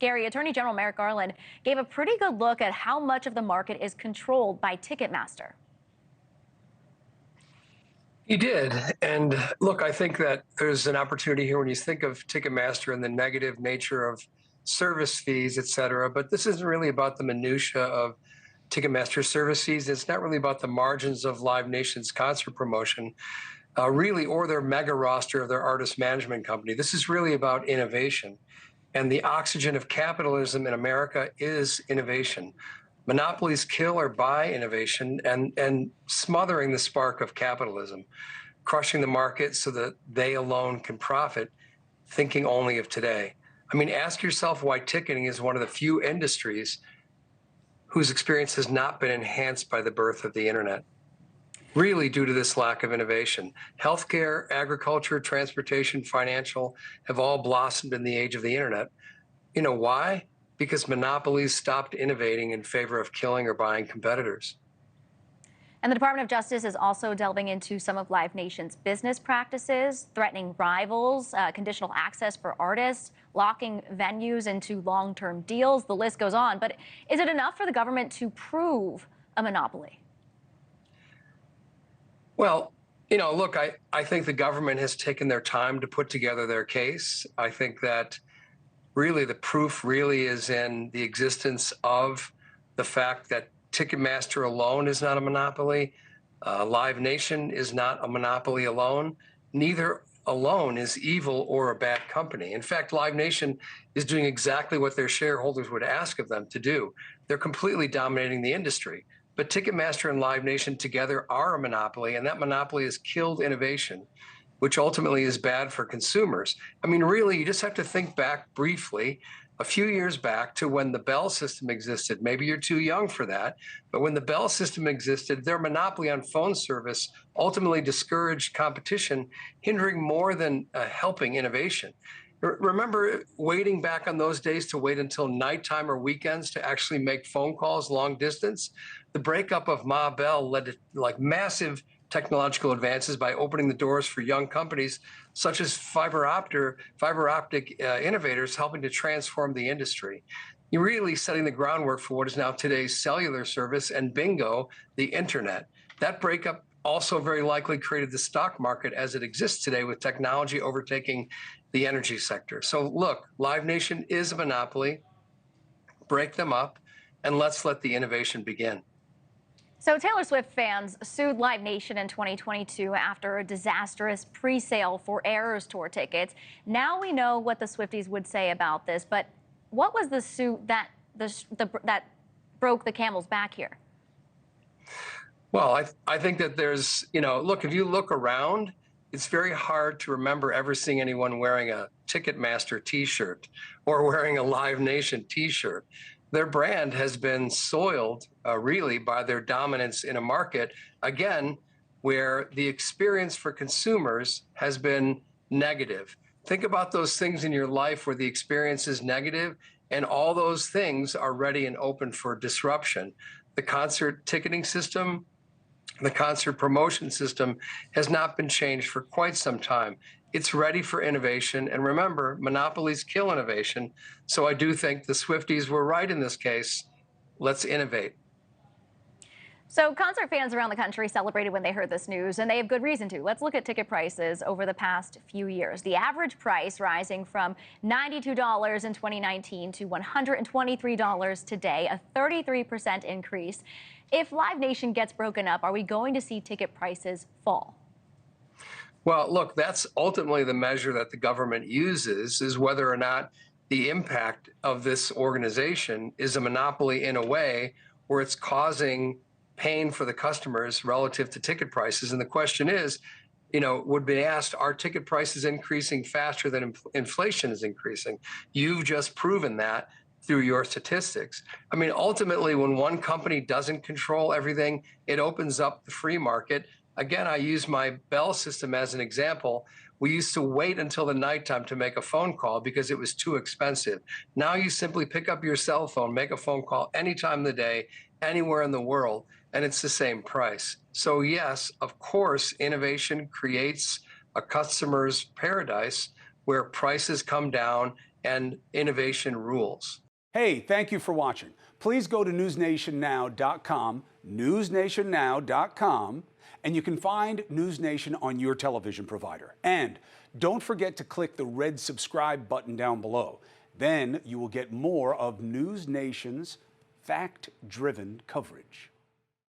Gary, Attorney General Merrick Garland gave a pretty good look at how much of the market is controlled by Ticketmaster. He did. And look, I think that there's an opportunity here when you think of Ticketmaster and the negative nature of service fees, et cetera. But this isn't really about the minutia of Ticketmaster service fees. It's not really about the margins of Live Nation's concert promotion, really, or their mega roster of their artist management company. This is really about innovation. And the oxygen of capitalism in America is innovation. Monopolies kill or buy innovation and smothering the spark of capitalism, crushing the market so that they alone can profit, thinking only of today. I mean, ask yourself why ticketing is one of the few industries whose experience has not been enhanced by the birth of the internet, really due to this lack of innovation. Healthcare, agriculture, transportation, financial have all blossomed in the age of the internet. You know why? Because monopolies stopped innovating in favor of killing or buying competitors. And the Department of Justice is also delving into some of Live Nation's business practices, threatening rivals, conditional access for artists, locking venues into long-term deals. The list goes on. But is it enough for the government to prove a monopoly? Well, you know, look, I think the government has taken their time to put together their case. I think that really the proof really is in the existence of the fact that Ticketmaster alone is not a monopoly. Live Nation is not a monopoly alone. Neither alone is evil or a bad company. In fact, Live Nation is doing exactly what their shareholders would ask of them to do. They're completely dominating the industry. But Ticketmaster and Live Nation together are a monopoly, and that monopoly has killed innovation, which ultimately is bad for consumers. I mean, really, you just have to think back briefly a few years back to when the Bell system existed. Maybe you're too young for that, but when the Bell system existed, their monopoly on phone service ultimately discouraged competition, hindering more than helping innovation. Remember waiting back on those days to wait until nighttime or weekends to actually make phone calls long distance? The breakup of Ma Bell led to like massive technological advances by opening the doors for young companies such as fiber optic innovators helping to transform the industry. You're really setting the groundwork for what is now today's cellular service and bingo, the internet. That breakup also very likely created the stock market as it exists today with technology overtaking the energy sector. So look, Live Nation is a monopoly. Break them up and let's let the innovation begin. So Taylor Swift fans sued Live Nation in 2022 after a disastrous pre-sale for Eras tour tickets. Now we know what the Swifties would say about this, but what was the suit that broke the camel's back here? Well, I think that there's, you know, look, if you look around, it's very hard to remember ever seeing anyone wearing a Ticketmaster T-shirt or wearing a Live Nation T-shirt. Their brand has been soiled, really, by their dominance in a market, again, where the experience for consumers has been negative. Think about those things in your life where the experience is negative, and all those things are ready and open for disruption. The concert ticketing system, the concert promotion system has not been changed for quite some time. It's ready for innovation. And remember, monopolies kill innovation. So I do think the Swifties were right in this case. Let's innovate. So concert fans around the country celebrated when they heard this news, and they have good reason to. Let's look at ticket prices over the past few years. The average price rising from $92 in 2019 to $123 today, a 33% increase. If Live Nation gets broken up, are we going to see ticket prices fall? Well, look, that's ultimately the measure that the government uses, is whether or not the impact of this organization is a monopoly in a way where it's causing pain for the customers relative to ticket prices. And the question is, you know, would be asked, are ticket prices increasing faster than inflation is increasing? You've just proven that through your statistics. I mean, ultimately, when one company doesn't control everything, it opens up the free market. Again, I use my Bell system as an example. We used to wait until the nighttime to make a phone call because it was too expensive. Now you simply pick up your cell phone, make a phone call any time of the day, anywhere in the world, and it's the same price. So yes, of course, innovation creates a customer's paradise where prices come down and innovation rules. Hey, thank you for watching. Please go to newsnationnow.com, newsnationnow.com, and you can find News Nation on your television provider. And don't forget to click the red subscribe button down below. Then you will get more of News Nation's fact-driven coverage.